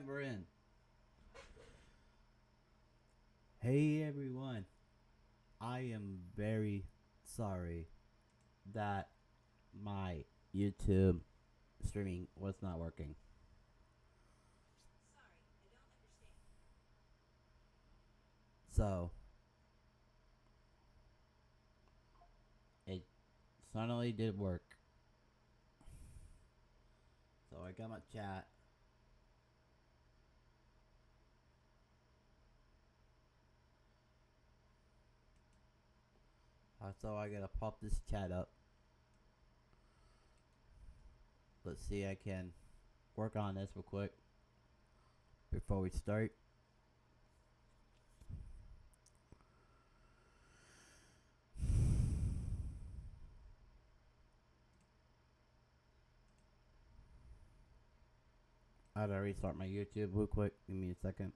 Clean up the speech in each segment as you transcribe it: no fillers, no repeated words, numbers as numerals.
And we're in. Hey everyone. I am very sorry that my YouTube streaming was not working. Sorry, I don't understand. So it finally did work. So I got my chat. So I gotta pop this chat up. Let's see, I can work on this real quick before we start. I gotta restart my YouTube real quick. Give me a second.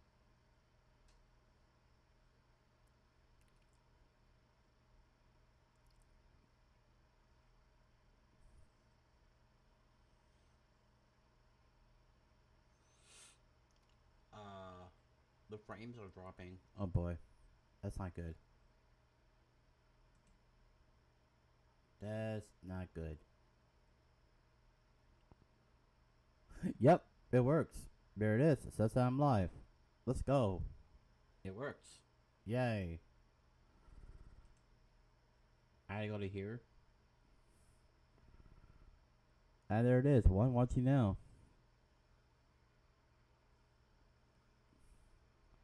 The frames are dropping. Oh boy, that's not good. That's not good. Yep, it works. There it is. It says I'm live. Let's go. It works. Yay. I go to here. And there it is. One watching now.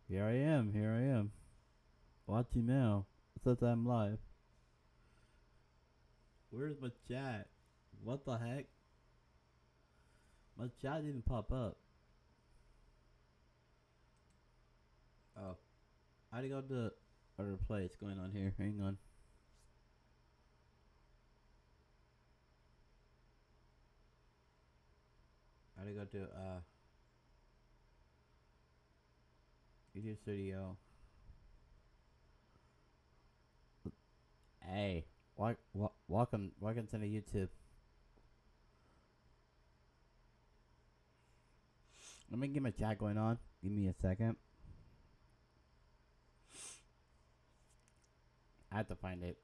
Here I am. Here I am. Watching now. It says I'm live. Where's my chat? What the heck? My chat didn't pop up. Oh. I had to go to other place going on here. Hang on. I had to go to YouTube Studio. Hey, welcome to the YouTube. Let me get my chat going on. Give me a second. I have to find it.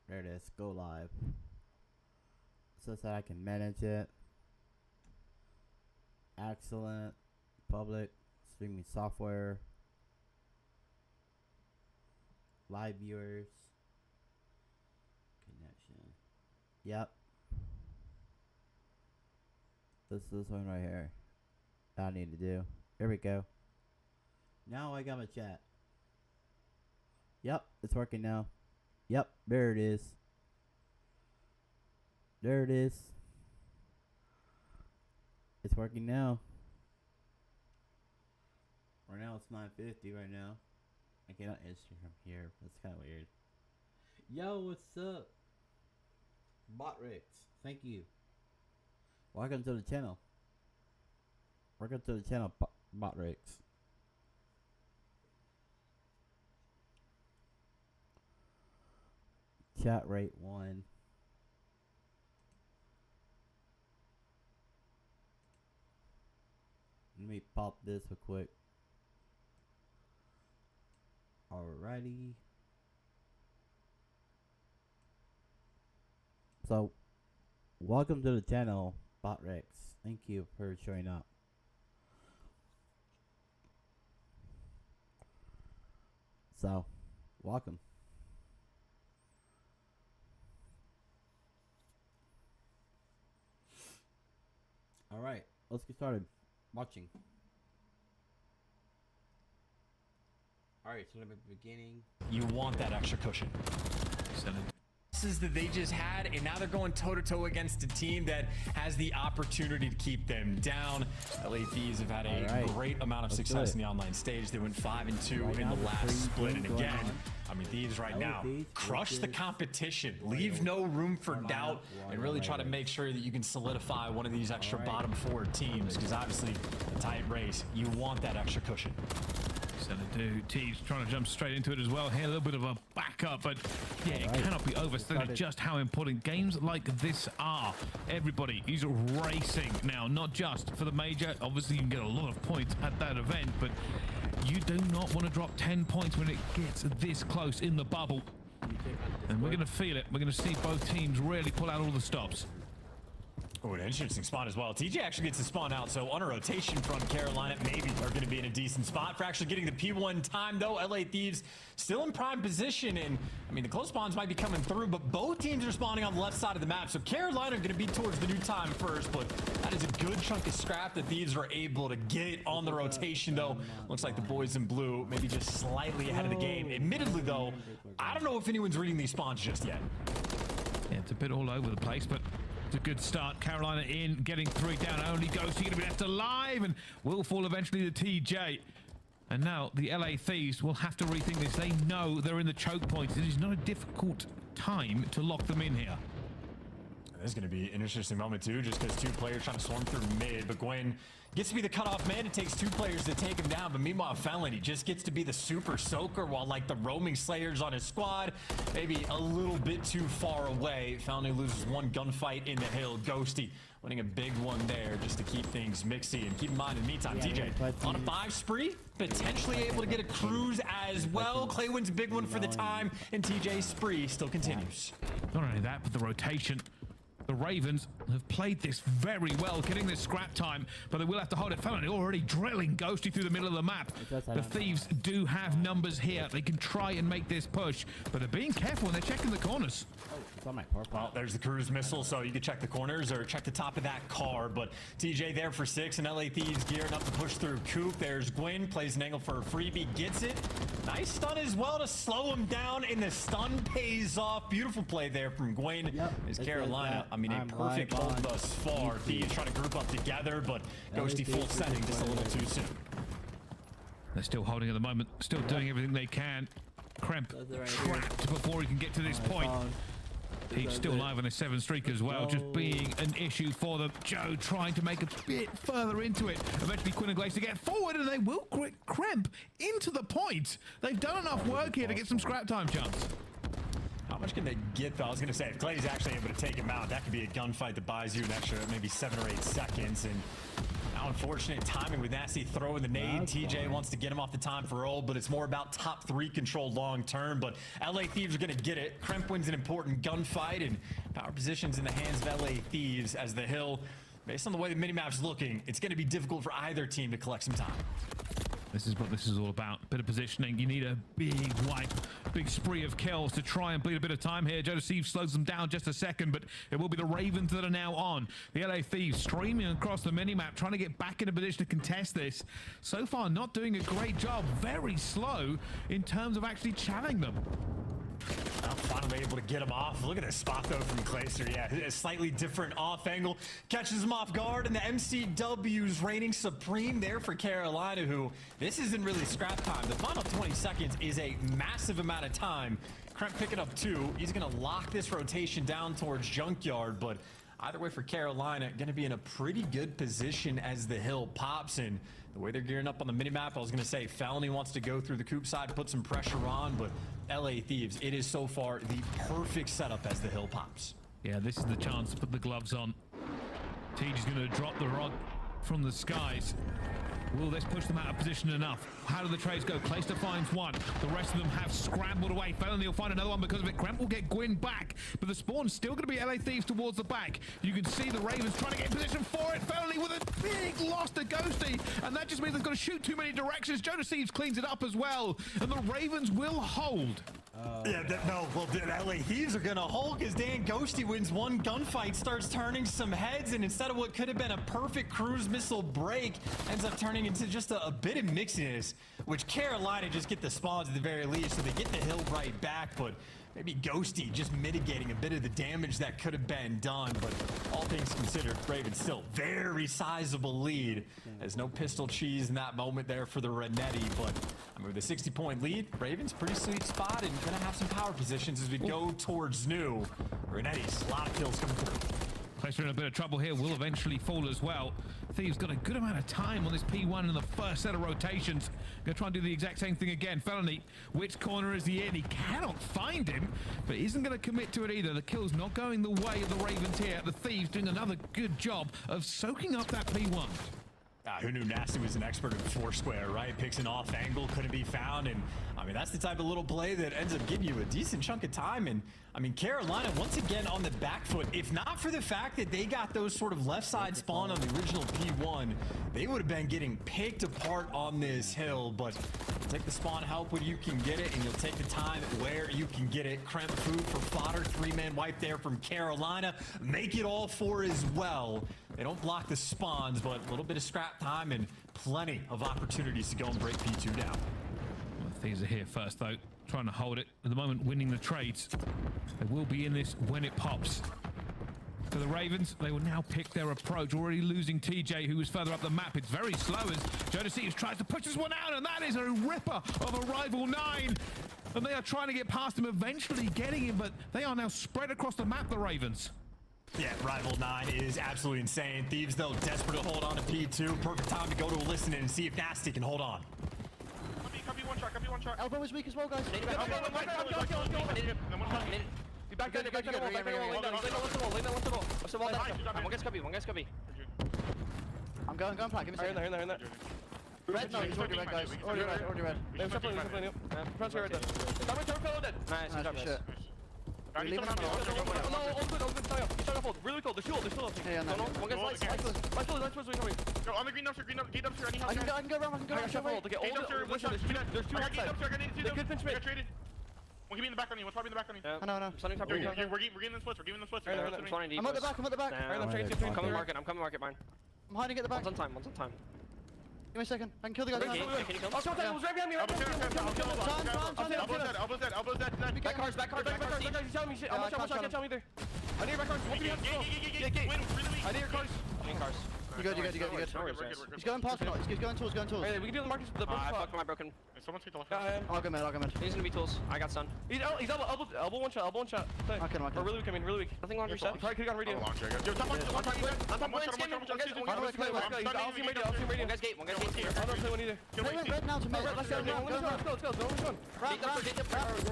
There it is. Go live. So that I can manage it. Excellent. Public. Streaming software. Live viewers. Connection. Yep. This one right here. That I need to do. Here we go. Now I got my chat. Yep, it's working now. Yep, there it is. There it is. It's working now. Right now it's 9:50 right now. I cannot answer from here. That's kind of weird. Yo, what's up? Botrix, thank you. Welcome to the channel. Welcome to the channel, Botrix. Chat rate 1. Let me pop this real quick. Alrighty. So, welcome to the channel, Botrix. Thank you for showing up. So, welcome. Alright, let's get started watching. Alright, so at the beginning. You want that extra cushion. That they just had, and now they're going toe-to-toe against a team that has the opportunity to keep them down. LA Thieves have had a great amount of success in the online stage. They went 5-2 in the last split, and again, I mean, Thieves right now crush the competition, leave no room for doubt, and really try to make sure that you can solidify one of these extra bottom 4 teams, because obviously a tight race, you want that extra cushion. do. Thieves trying to jump straight into it as well here. A little bit of a backup, but yeah, it cannot be overstated just how important games like this are. Everybody is racing now, not just for the major. Obviously, you can get a lot of points at that event, but you do not want to drop 10 points when it gets this close in the bubble. And we're going to feel it. We're going to see both teams really pull out all the stops. Oh, an interesting spot as well. TJ actually gets to spawn out, so on a rotation from Carolina, maybe are going to be in a decent spot for actually getting the P1 time, though. LA Thieves still in prime position, and I mean, the close spawns might be coming through, but both teams are spawning on the left side of the map, so Carolina are going to be towards the new time first, but that is a good chunk of scrap that Thieves are able to get on the rotation, though. Looks like the boys in blue maybe just slightly ahead of the game. Admittedly, though, I don't know if anyone's reading these spawns just yet. Yeah, it's a bit all over the place, but it's a good start. Carolina in, getting 3 down. Only Ghosty going to be left alive and will fall eventually to TJ. And now the LA Thieves will have to rethink this. They know they're in the choke points. It is not a difficult time to lock them in here. This is going to be an interesting moment, too, just because 2 players trying to swarm through mid. But Gwen gets to be the cutoff man. It takes 2 players to take him down. But meanwhile, Felony just gets to be the super soaker while, like, the roaming slayers on his squad maybe a little bit too far away. Felony loses 1 gunfight in the hill. Ghosty winning a big one there just to keep things mixy. And keep in mind, in the meantime, TJ on a 5 spree, potentially able to get a cruise as well. Clay wins a big one for the time, and TJ's spree still continues. Not only that, but the rotation. The Ravens have played this very well, getting this scrap time, but they will have to hold it. Felony already drilling Ghosty through the middle of the map. The Thieves do have numbers here. They can try and make this push, but they're being careful and they're checking the corners. It's on my car. Well, there's the cruise missile, so you can check the corners or check the top of that car. But TJ there for 6, and LA Thieves gearing up to push through Coop. There's Gwyn, plays an angle for a freebie, gets it. Nice stun as well to slow him down, and the stun pays off. Beautiful play there from Gwyn. Is Carolina. I mean, a perfect hold thus far. Thieves trying to group up together, but Ghosty full setting just a little too soon. They're still holding at the moment, still doing everything they can. Kremp trapped before he can get to this point. He's still live on a 7 streak as well, just being an issue for them. Joe trying to make a bit further into it. Eventually Quinn and Glaze to get forward, and they will Kremp into the point. They've done enough work here to get some scrap time chance. How much can they get, though? I was going to say, if Clay's actually able to take him out, that could be a gunfight that buys you an extra maybe 7 or 8 seconds. And how unfortunate timing with Nasty throwing the nade. TJ wants to get him off the time for roll, but it's more about top 3 control long term. But LA Thieves are going to get it. Kremp wins an important gunfight, and power positions in the hands of LA Thieves as the hill, based on the way the minimap's looking, it's going to be difficult for either team to collect some time. This is what this is all about. Bit of positioning. You need a big wipe, big spree of kills to try and bleed a bit of time here. Joe Deceive slows them down just a second, but it will be the Ravens that are now on. The LA Thieves streaming across the minimap, trying to get back in a position to contest this. So far, not doing a great job. Very slow in terms of actually challenging them. Finally able to get him off. Look at this spot, though, from Clayster. Yeah, a slightly different off angle. Catches him off guard, and the MCW's reigning supreme there for Carolina, who this isn't really scrap time. The final 20 seconds is a massive amount of time. Kremp picking up 2. He's going to lock this rotation down towards Junkyard, but either way for Carolina, going to be in a pretty good position as the hill pops. And the way they're gearing up on the minimap, I was going to say Felony wants to go through the Coop side, put some pressure on, but LA Thieves, it is so far the perfect setup as the hill pops. Yeah, this is the chance to put the gloves on. Tej is going to drop the rod from the skies. Will this push them out of position enough? How do the trades go? Clayster finds 1. The rest of them have scrambled away. Felony will find another one because of it. Kremp will get Gwyn back, but the spawn's still going to be LA Thieves towards the back. You can see the Ravens trying to get in position for it. Felony with a big loss to Ghosty, and that just means they've got to shoot too many directions. Joe Deceives cleans it up as well, and the Ravens will hold. The LA Thieves are gonna hold because Dan Ghosty wins 1 gunfight, starts turning some heads, and instead of what could have been a perfect cruise missile break, ends up turning into just a bit of mixiness, which Carolina just get the spawns at the very least, so they get the hill right back, but maybe Ghosty just mitigating a bit of the damage that could have been done. But all things considered, Ravens still very sizable lead. There's no pistol cheese in that moment there for the Renetti, but I mean, with a 60-point lead, Ravens pretty sweet spot and gonna have some power positions as we go towards new. Renetti's a lot of kills coming through. Clayster in a bit of trouble here, will eventually fall as well. Thieves got a good amount of time on this P1 in the first set of rotations. Gonna try and do the exact same thing again. Felony, which corner is he in? He cannot find him, but isn't gonna commit to it either. The kill's not going the way of the Ravens here. The Thieves doing another good job of soaking up that P1. Who knew Nasty was an expert in Foursquare, right? Picks an off angle, couldn't be found. And I mean, that's the type of little play that ends up getting you a decent chunk of time. And I mean, Carolina, once again, on the back foot. If not for the fact that they got those sort of left side spawn on the original P1, they would have been getting picked apart on this hill. But take the spawn help when you can get it, and you'll take the time where you can get it. Cramp food for fodder. 3-man wipe there from Carolina. Make it all 4 as well. They don't block the spawns, but a little bit of scrap time and plenty of opportunities to go and break P2 down. Well, Thieves are here first, though, trying to hold it. At the moment, winning the trades. They will be in this when it pops. For the Ravens, they will now pick their approach, already losing TJ, who was further up the map. It's very slow as Jodeci tries to push this one out, and that is a ripper of a rival 9. And they are trying to get past him, eventually getting him, but they are now spread across the map, the Ravens. Yeah, Rival 9 is absolutely insane. Thieves, though, desperate to hold on to P2. Perfect time to go to a listen and see if Nasty can hold on. Copy one shot. Elbow is weak as well, guys. Be back Good, there, good, good. One guy's copy. I'm going plant. Give me a second. In there. Red, no, he's already red, guys. Already red. Nice, good job. Leave it. Really cold. They're still up. Yeah, no. One guy's lights. Go on the green dumpster, gate dumpster, any house. I can go around. Gate dumpster, one shot. There's 2 outside. Gate dumpster, I need to. They could pinch me. I got traded. One can be in the back on you. One's probably in the back on you. I know. We're giving them splits. I'm at the back. I'm coming market, mine. I'm hiding at the back. One's on time. Give me a second. I can kill the guy. Can you kill him? Elbows dead. Back cars. He's telling me shit. I'm not tell me there. I need your back cars. I need your cars. You're good. He's going past me. He's going tools. Hey, we can do the market. The broken spot. My broken. Someone take the left. I'll go mid. He's gonna be tools. I got stun. He's elbow one shot. Okay. We're really weak. Nothing laundry set. Probably could've gone radio. I'm playing skin. One guy's gate. I don't play one either. They went red now to mid. Let's go.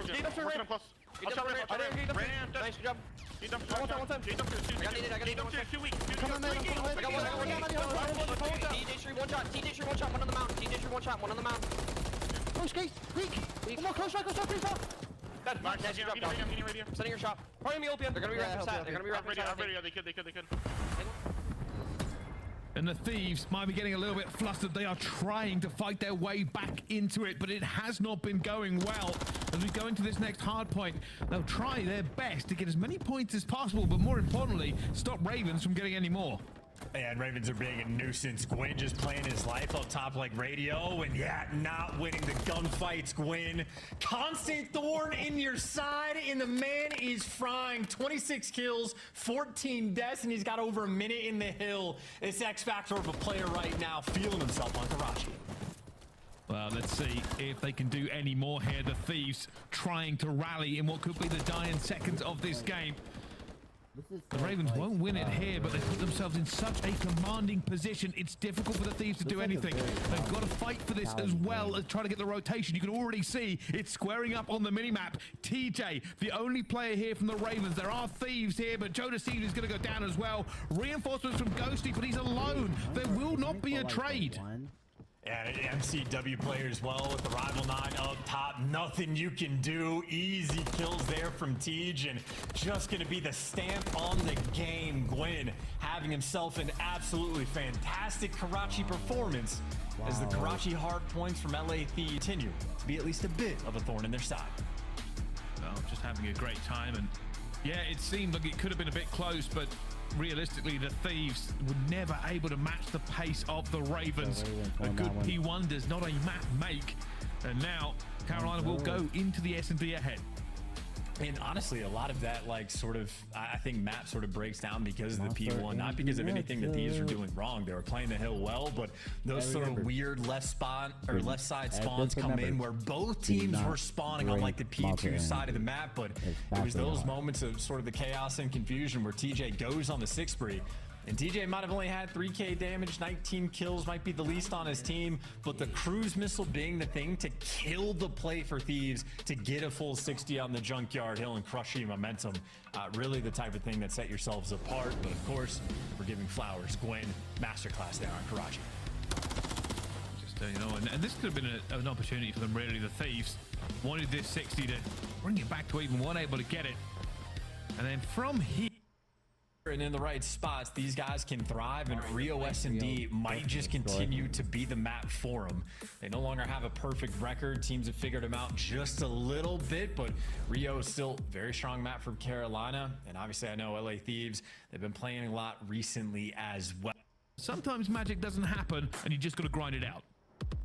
Gate dumpster ramp. Nice, good job. One time. I got needed. 2 weeks. Come on, mid. I got one. TJ3 one shot. One on the mountain. One on the mountain. Close gate. Weak. One more close right. Pretty far. I'm getting radio. Setting your shot. Probably me open. They're gonna be wrapping sat. They're gonna be wrapping sat. They could. And the Thieves might be getting a little bit flustered. They are trying to fight their way back into it, but it has not been going well. As we go into this next hard point, they'll try their best to get as many points as possible, but more importantly, stop Ravens from getting any more. And Ravens are being a nuisance. Gwyn just playing his life up top like radio, and not winning the gunfights, Gwyn. Constant thorn in your side, and the man is frying. 26 kills, 14 deaths, and he's got over a minute in the hill. This X Factor of a player right now, feeling himself on Karachi. Well, let's see if they can do any more here. The Thieves trying to rally in what could be the dying seconds of this game. The Ravens won't win it here, but they put themselves in such a commanding position. It's difficult for the Thieves to do anything. They've got to fight for this as well as try to get the rotation. You can already see it's squaring up on the minimap. TJ, the only player here from the Ravens. There are Thieves here, but Jodeci is going to go down as well. Reinforcements from Ghosty, but he's alone. There will not be a trade. And MCW player as well with the Rival 9 up top. Nothing you can do. Easy kills there from Tej, and just going to be the stamp on the game. Gwyn having himself an absolutely fantastic Karachi performance as the Karachi hard points from LA Thieves continue to be at least a bit of a thorn in their side. Well, just having a great time, and yeah, it seemed like it could have been a bit close, but realistically, the Thieves were never able to match the pace of the Ravens. A good P1 does not a map make. And now Carolina will go into the S&D ahead. And honestly, a lot of that, like, sort of, I think map sort of breaks down because of the P1, not because of anything that Thieves were doing wrong. They were playing the hill well, but those sort of weird left side spawns come in where both teams were spawning on like the P2 side of the map, but it was those moments of sort of the chaos and confusion where TJ goes on the 6 spree. And TJ might have only had 3k damage, 19 kills, might be the least on his team, but the cruise missile being the thing to kill the play for Thieves, to get a full 60 on the Junkyard Hill and crush your momentum. Really the type of thing that set yourselves apart. But of course, we're giving flowers. Gwen, masterclass there on Karachi. Just, you know, and this could have been an opportunity for them, really. The Thieves wanted this 60 to bring it back to even, weren't able to get it. And then from here, and in the right spots, these guys can thrive, and Rio S&D might just continue to be the map for them. They no longer have a perfect record. Teams have figured them out just a little bit, but Rio is still a very strong map for Carolina. And obviously, I know LA Thieves, they've been playing a lot recently as well. Sometimes magic doesn't happen, and you just got to grind it out.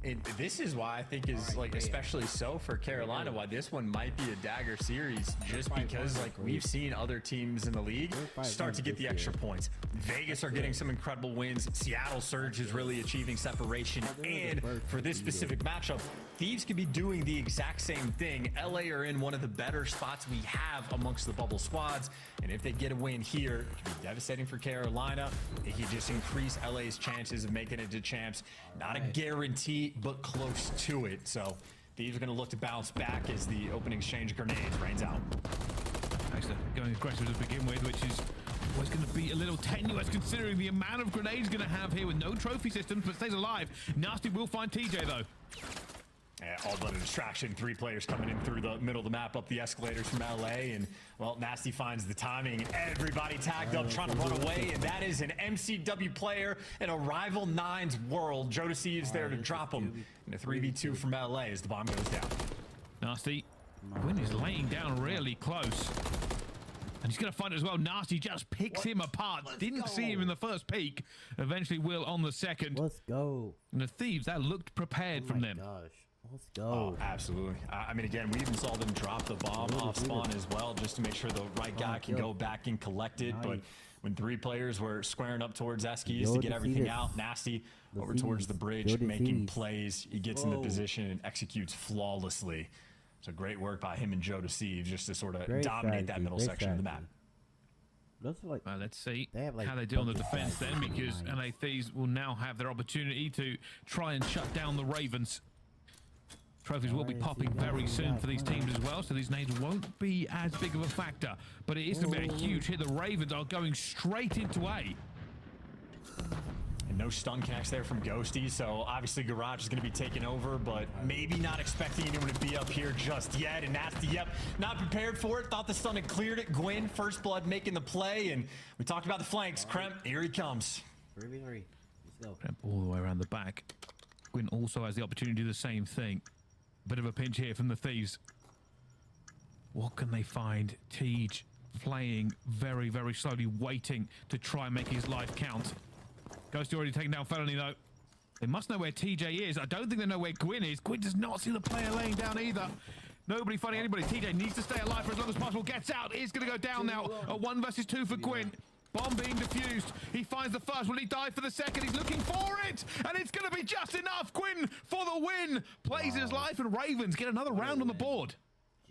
And this is why I think is like especially so for Carolina, why this one might be a dagger series, just because like we've seen other teams in the league start to get the extra points. Vegas are getting some incredible wins. Seattle Surge is really achieving separation. And for this specific matchup, Thieves could be doing the exact same thing. LA are in one of the better spots we have amongst the bubble squads. And if they get a win here, it could be devastating for Carolina. It could just increase LA's chances of making it to champs. Not a guarantee, but close to it. So Thieves are going to look to bounce back as the opening exchange of grenades rains out. Actually, going aggressive to begin with, which is always going to be a little tenuous considering the amount of grenades going to have here with no trophy systems, but stays alive. Nasty will find TJ though. Yeah, all but a distraction. 3 players coming in through the middle of the map up the escalators from LA, and well, Nasty finds the timing. Everybody tagged up trying to run away, and that is an MCW player in a rival 9's world. Joe Deceives there to drop him in a 3v2 from LA as the bomb goes down. Nasty, Gwyn is laying down really close. And he's going to find it as well. Nasty just picks him apart. Didn't see him in the first peek. Eventually will on the second. Let's go. And the Thieves, that looked prepared from them. Gosh. Let's go. Oh, absolutely. I mean, again, we even saw them drop the bomb off spawn as well, just to make sure the right guy can go back and collect it. But when 3 players were squaring up towards Eskies to get everything out, Nasty over towards the bridge, making plays. He gets into position and executes flawlessly. So great work by him and Joe Deceives just to sort of dominate that middle section of the map. Well, let's see how they do on the defense then, because LA Thieves will now have their opportunity to try and shut down the Ravens. Trophies will be popping very soon for these teams as well, so these nades won't be as big of a factor. But it is going to be a huge hit. The Ravens are going straight into A. And no stun connects there from Ghosty, so obviously Garage is going to be taken over, but maybe not expecting anyone to be up here just yet. And Nasty, yep, not prepared for it. Thought the stun had cleared it. Gwyn, first blood, making the play, and we talked about the flanks. Kremp, here he comes. 3v3. Let's go. Kremp all the way around the back. Gwyn also has the opportunity to do the same thing. Bit of a pinch here from the Thieves. What can they find? Tej playing very, very slowly, waiting to try and make his life count. Ghosty already taken down Felony though. They must know where TJ is. I don't think they know where Gwyn is. Gwyn does not see the player laying down either. Nobody finding anybody. TJ needs to stay alive for as long as possible. Gets out. It's going to go down now. A 1 versus 2 for Gwyn. Bomb being defused. He finds the first. Will he die for the second? He's looking for it. And it's going to be just enough. Gwyn for the win. Plays his life, and Ravens get another round on the board.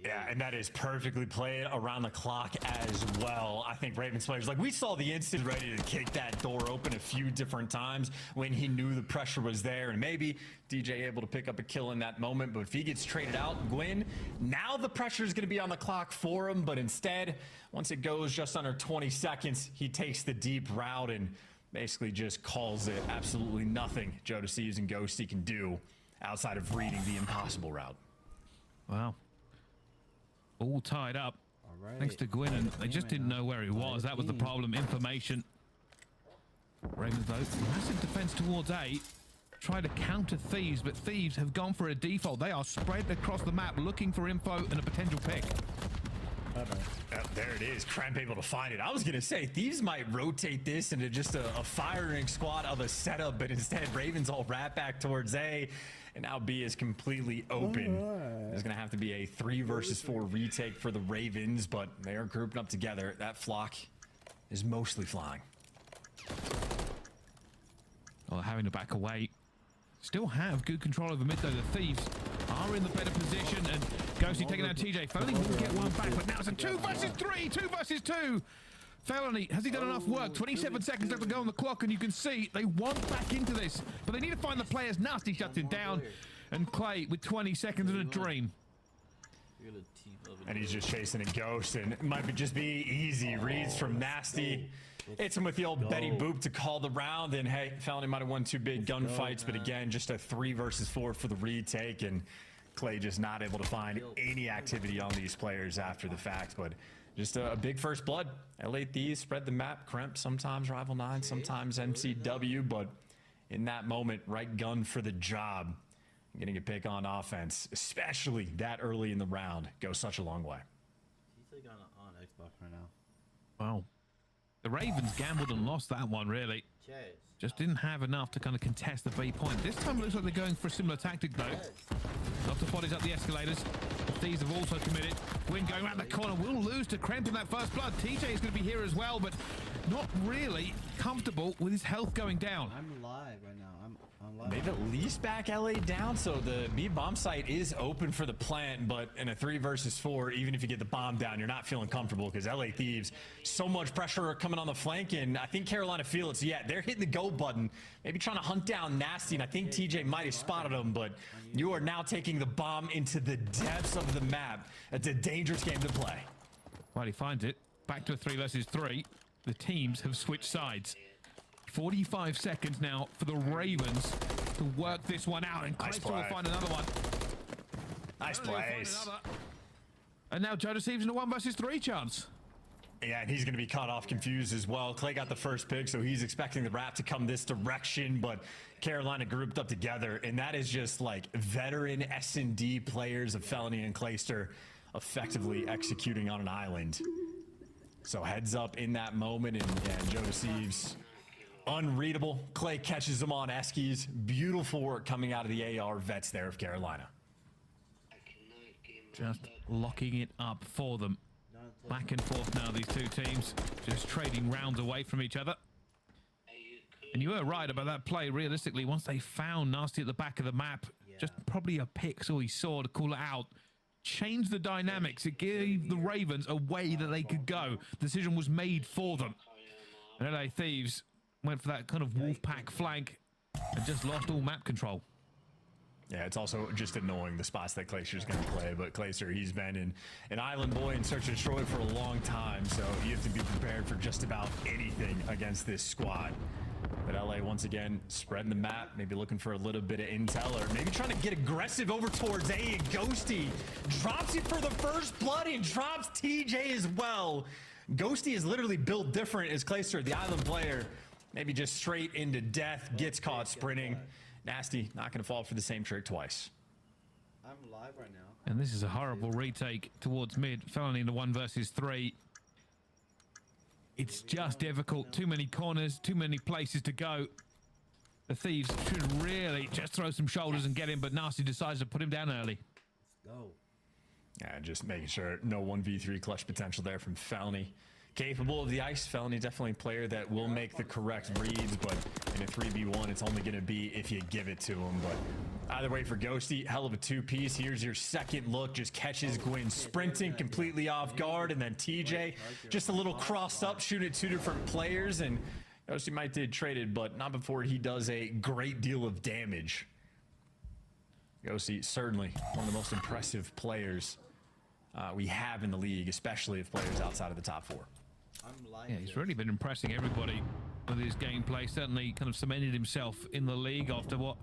Yeah, and that is perfectly played around the clock as well. I think Ravens players, like, we saw the instant ready to kick that door open a few different times when he knew the pressure was there, and maybe DJ able to pick up a kill in that moment. But if he gets traded out, Gwyn, now the pressure is going to be on the clock for him. But instead, once it goes just under 20 seconds, he takes the deep route and basically just calls it. Absolutely nothing Joe Deceives and Ghosty can do outside of reading the impossible route. Wow. All tied up, thanks to Gwyn, and they just didn't know where he was. That was the problem. Information. Ravens, though, massive defense towards A. Try to counter Thieves, but Thieves have gone for a default. They are spread across the map looking for info and a potential pick. There it is. Kremp able to find it. I was going to say, Thieves might rotate this into just a firing squad of a setup, but instead, Ravens all wrap back towards A, and now B is completely open. There's going to have to be a 3 versus 4 retake for the Ravens, but they are grouping up together. That flock is mostly flying. Well, having to back away. Still have good control over mid, though. The Thieves are in the better position, and Ghosty taking out TJ. Felony will get one back, but now it's a 2 versus 3, 2 versus 2. Felony, has he done enough work? 27 seconds left to go on the clock, and you can see they want back into this, but they need to find the players. Nasty shuts him down, and Clay with 20 seconds and a dream. And he's just chasing a Ghost, and it might just be easy reads from Nasty. Hits him with the old Betty Boop to call the round, and hey, Felony might have won 2 big gunfights, but again, just a 3 versus 4 for the retake, and Clay just not able to find any activity on these players after the fact, but just a big first blood. LA Thieves spread the map. Kremp, sometimes Rival 9, sometimes MCW, but in that moment, right gun for the job. Getting a pick on offense, especially that early in the round, goes such a long way. He's like on Xbox right now. Wow. The Ravens gambled and lost that one, really. Just didn't have enough to kind of contest the B point. This time it looks like they're going for a similar tactic, though. Lots of bodies up the escalators. The Thieves have also committed. Gwyn going around the corner. Will lose to Kremp in that first blood. TJ is going to be here as well, but not really comfortable with his health going down. I'm live right now. I'm live. They've at least back LA down, so the B bomb site is open for the plant, but in a 3 versus 4, even if you get the bomb down, you're not feeling comfortable because LA Thieves, so much pressure coming on the flank, and I think Carolina feel it. So yeah, they're hitting the go button, maybe trying to hunt down Nasty, and I think TJ might have spotted him, but you are now taking the bomb into the depths of the map. It's a dangerous game to play. Well, he finds it. Back to a 3 versus 3. The teams have switched sides. 45 seconds now for the Ravens to work this one out, and Clay will find another one. Nice plays. And now Joe Deceives in a 1 versus 3 chance. Yeah, and he's going to be caught off confused as well. Clay got the first pick, so he's expecting the wrap to come this direction, but Carolina grouped up together, and that is just like veteran S&D players of Felony and Clayster effectively executing on an island. So heads up in that moment, and Joe Deceives, unreadable. Clay catches him on Eskies. Beautiful work coming out of the AR vets there of Carolina. Just locking it up for them. Back and forth now, these two teams just trading rounds away from each other. And you were right about that play. Realistically, once they found Nasty at the back of the map, just probably a pick, so he saw to call it out. Changed the dynamics. It gave the Ravens a way that they could go. The decision was made for them. And LA Thieves went for that kind of wolf pack flank and just lost all map control. Yeah, it's also just annoying the spots that Clayster's going to play, but Clayster, he's been an island boy in Search and Destroy for a long time, so you have to be prepared for just about anything against this squad. But LA, once again, spreading the map, maybe looking for a little bit of intel, or maybe trying to get aggressive over towards A, and Ghosty drops it for the first blood and drops TJ as well. Ghosty is literally built different as Clayster, the island player. Maybe just straight into death, gets caught sprinting. Nasty, not going to fall for the same trick twice. I'm live right now. And this is a horrible retake towards mid. Felony in the 1 versus 3. It's just difficult. Too many corners, too many places to go. The Thieves should really just throw some shoulders and get him, but Nasty decides to put him down early. Let's go. Yeah, just making sure no 1v3 clutch potential there from Felony. Capable of the ice. Felony definitely a player that will make the correct reads, but in a 3v1, it's only going to be if you give it to him. But either way for Ghosty, hell of a 2-piece. Here's your second look. Just catches Gwyn sprinting completely off guard, and then TJ just a little crossed up, shooting at 2 different players, and Ghosty might did traded, but not before he does a great deal of damage. Ghosty, certainly one of the most impressive players we have in the league, especially of players outside of the top 4. Yeah, he's really been impressing everybody with his gameplay. Certainly kind of cemented himself in the league after what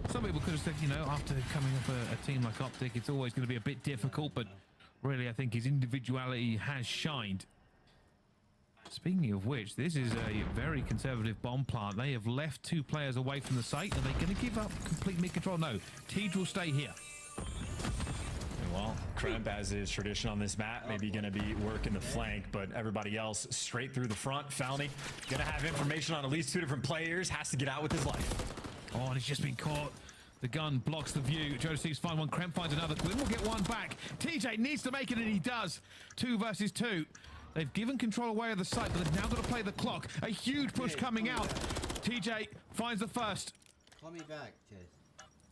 some people could have said, you know, after coming off a team like Optic, it's always going to be a bit difficult, but really I think his individuality has shined. Speaking of which, this is a very conservative bomb plant. They have left 2 players away from the site. Are they going to give up complete mid control? No, Tej will stay here. Well, Kremp, as is tradition on this map, maybe going to be working the flank, but everybody else straight through the front. Felony going to have information on at least 2 different players, has to get out with his life. Oh, and he's just been caught. The gun blocks the view. Joe Steve's find one. Kremp finds another. Quinn will get one back. TJ needs to make it, and he does. 2 versus 2. They've given control away of the site, but they've now got to play the clock. A huge push coming out. TJ finds the first. Call me back, Chase.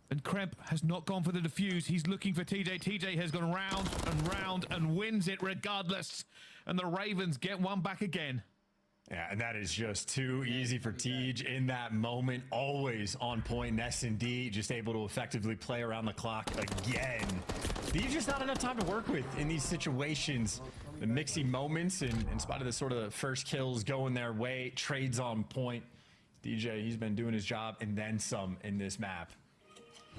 And Kremp has not gone for the defuse. He's looking for TJ. TJ has gone round and round and wins it regardless. And the Ravens get one back again. Yeah, and that is just too easy for Tej in that moment. Always on point, S&D, just able to effectively play around the clock again. There's just not enough time to work with in these situations. The mixy moments, and in spite of the sort of first kills going their way, trades on point. DJ, he's been doing his job and then some in this map.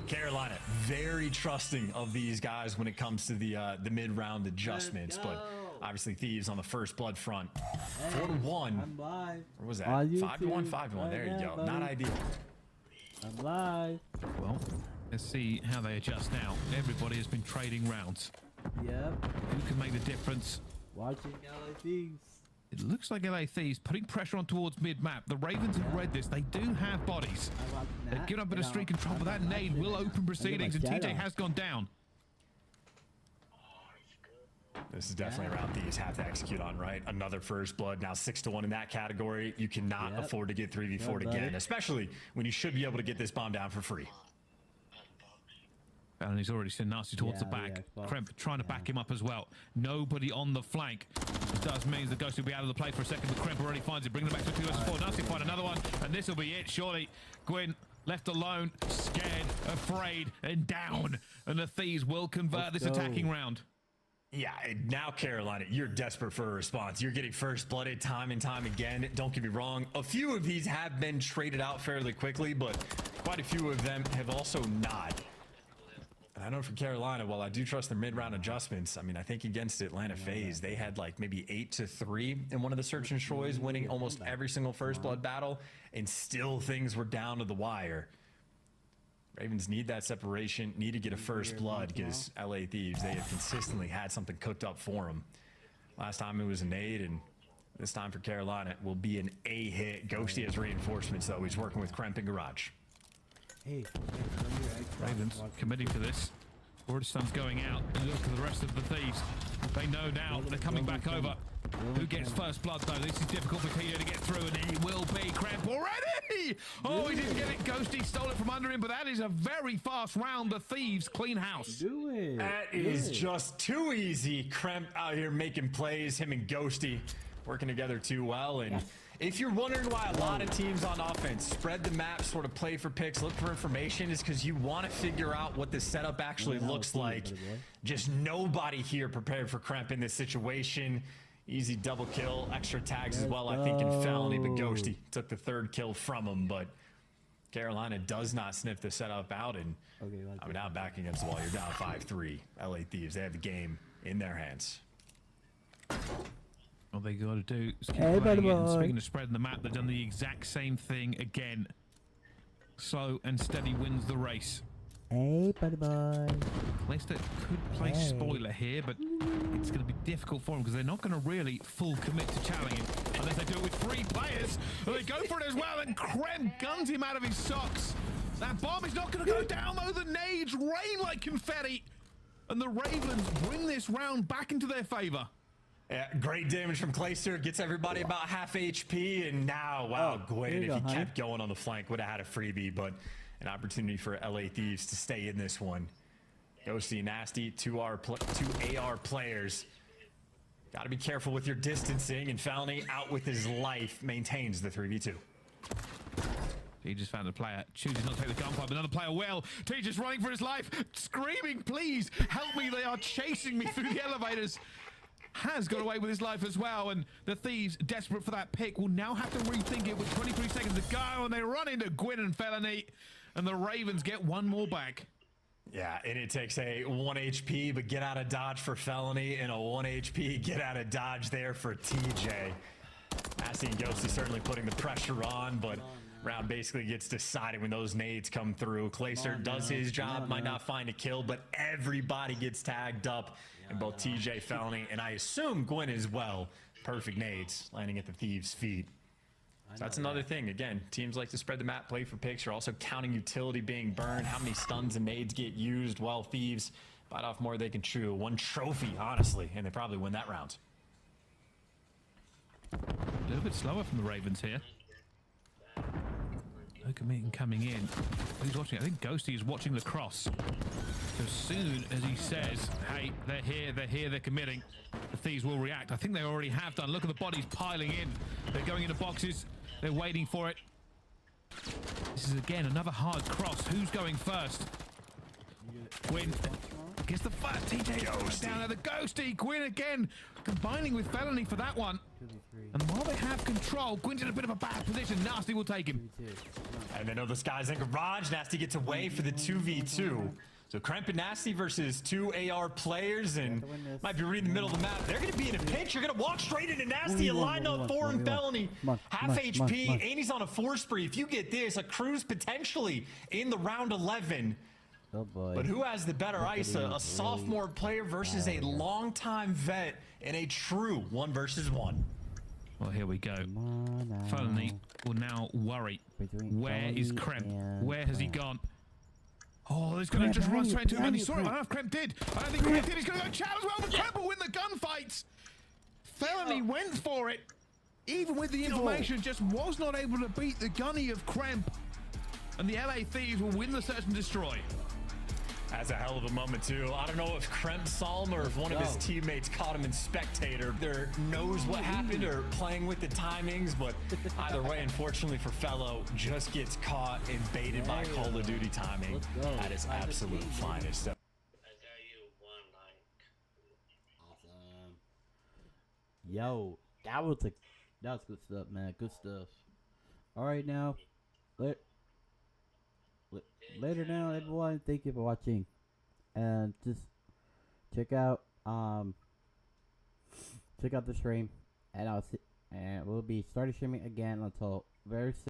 Carolina, very trusting of these guys when it comes to the mid-round adjustments, but obviously Thieves on the first blood front. 4-1. I'm live. Or was that? 5-1, 5-1. There you go. Not ideal. I'm live. Well, let's see how they adjust now. Everybody has been trading rounds. Yep. Who can make the difference? Watching LA Thieves. It looks like LA Thieves putting pressure on towards mid-map. The Ravens have read this. They do have bodies. They've given up a bit of street control, but that nade will open proceedings, and TJ has gone down. This is definitely a route Thieves have to execute on, right? Another first blood, now 6-1 in that category. You cannot afford to get 3v4'd again, especially when you should be able to get this bomb down for free. And he's already sent nasty towards the back. Kremp trying to back him up as well. Nobody on the flank. It does mean the Ghost will be out of the play for a second, but Kremp already finds it. Bringing it back to 2 versus 4. Nasty find another one, and this will be it, surely. Gwyn left alone, scared, afraid, and down. And the Thieves will convert this attacking round. Yeah, now Carolina, you're desperate for a response. You're getting first blooded time and time again. Don't get me wrong. A few of these have been traded out fairly quickly, but quite a few of them have also not. And I know for Carolina, while I do trust their mid-round adjustments, I mean, I think against Atlanta FaZe, they had like maybe 8-3 in one of the search and destroys, winning almost every single first blood battle, and still things were down to the wire. Ravens need that separation, need to get a first blood, because LA Thieves, they have consistently had something cooked up for them. Last time it was an 8, and this time for Carolina it will be an A hit. Ghosty has reinforcements, though. He's working with Kremp and Garage. Hey, Ravens committing to this. Wordstone's going out, and look at the rest of the Thieves. They know now they're coming back over. Who gets first blood, though? This is difficult for TJ to get through, and he will be. Kremp already! Oh, he didn't get it. Ghosty stole it from under him, but that is a very fast round. The Thieves clean house. Do it. That is just too easy. Kremp out here making plays. Him and Ghosty working together too well. And if you're wondering why a lot of teams on offense spread the map, sort of play for picks, look for information, is because you want to figure out what the setup actually looks like. Just nobody here prepared for Kremp in this situation. Easy double kill, extra tags as well, I think, in Felony, but Ghosty took the 3rd kill from him. But Carolina does not sniff the setup out, and I mean, now back against the wall, you're down 5-3. LA Thieves, they have the game in their hands. All they got to do is keep playing it. And speaking of spreading the map, they've done the exact same thing again. Slow and steady wins the race. Hey, buddy boy. Leicester could play spoiler here, but it's going to be difficult for them because they're not going to really full commit to challenging unless they do it with 3 players. And they go for it as well, and Kremp guns him out of his socks. That bomb is not going to go down, though. The nades rain like confetti, and the Ravens bring this round back into their favor. Yeah, great damage from Clayster. Gets everybody about half HP, and now, wow, Gwyn, if he kept going on the flank, would have had a freebie, but an opportunity for LA Thieves to stay in this one. Ghosty, Nasty, 2 AR players. Got to be careful with your distancing, and Felony out with his life, maintains the 3v2. He just found a player, chooses not to take the gunfight, but another player will. T just running for his life, screaming, please help me, they are chasing me through the elevators. Has got away with his life as well, and the Thieves, desperate for that pick, will now have to rethink it with 23 seconds to go, and they run into Gwyn and Felony, and the Ravens get one more back. Yeah, and it takes a 1 HP, but get out of dodge for Felony, and a 1 HP get out of dodge there for TJ. Nasty and Ghosty certainly putting the pressure on, but round basically gets decided when those nades come through. Clayster does his job, might not find a kill, but everybody gets tagged up. And both TJ, Felony, and I assume Gwyn as well. Perfect nades landing at the Thieves' feet. So that's another thing. Again, teams like to spread the map, play for picks. You're also counting utility being burned, how many stuns and nades get used, while Thieves bite off more they can chew. 1 trophy, honestly, and they probably win that round. A little bit slower from the Ravens here. Look at me coming in. Who's watching? I think Ghosty is watching lacrosse. So as soon as he says, hey, they're here, they're committing, the Thieves will react. I think they already have done. Look at the bodies piling in. They're going into boxes. They're waiting for it. This is, again, another hard cross. Who's going first? Gwyn gets the fat TJ goes down at the Ghosty. Gwyn again combining with Felony for that one. And while they have control, Gwyn's in a bit of a bad position. Nasty will take him. And then this guy's in garage. Nasty gets away for the 2v2. So Kremp and Nasty versus 2 AR players, and might be reading the middle of the map. They're going to be in a pinch. You're going to walk straight into Nasty and line up for him. Felony. Half HP, and he's on a 4 spree. If you get this, a cruise potentially in the round 11. Oh boy. But who has the better ice? A sophomore player versus a longtime vet in a true 1 versus 1. Well, here we go. Felony will now worry. Where is Kremp? Where has he gone? Oh, he's going to just run straight to him, and he saw it. I don't know if Kremp did. I don't think Kremp did. He's going to go chat as well, but Kremp will win the gunfights. Felony went for it. Even with the information, just was not able to beat the gunny of Kremp. And the LA Thieves will win the search and destroy. That's a hell of a moment, too. I don't know if Kremp saw him or if one of his teammates caught him in spectator. Either knows what happened or playing with the timings, but either way, unfortunately for Fellow, just gets caught and baited by Call of Duty timing at its absolute finest. Awesome. Yo, that was good stuff, man. Good stuff. All right, now, later now, everyone. Thank you for watching, and just check out the stream, and we'll be starting streaming again until very soon.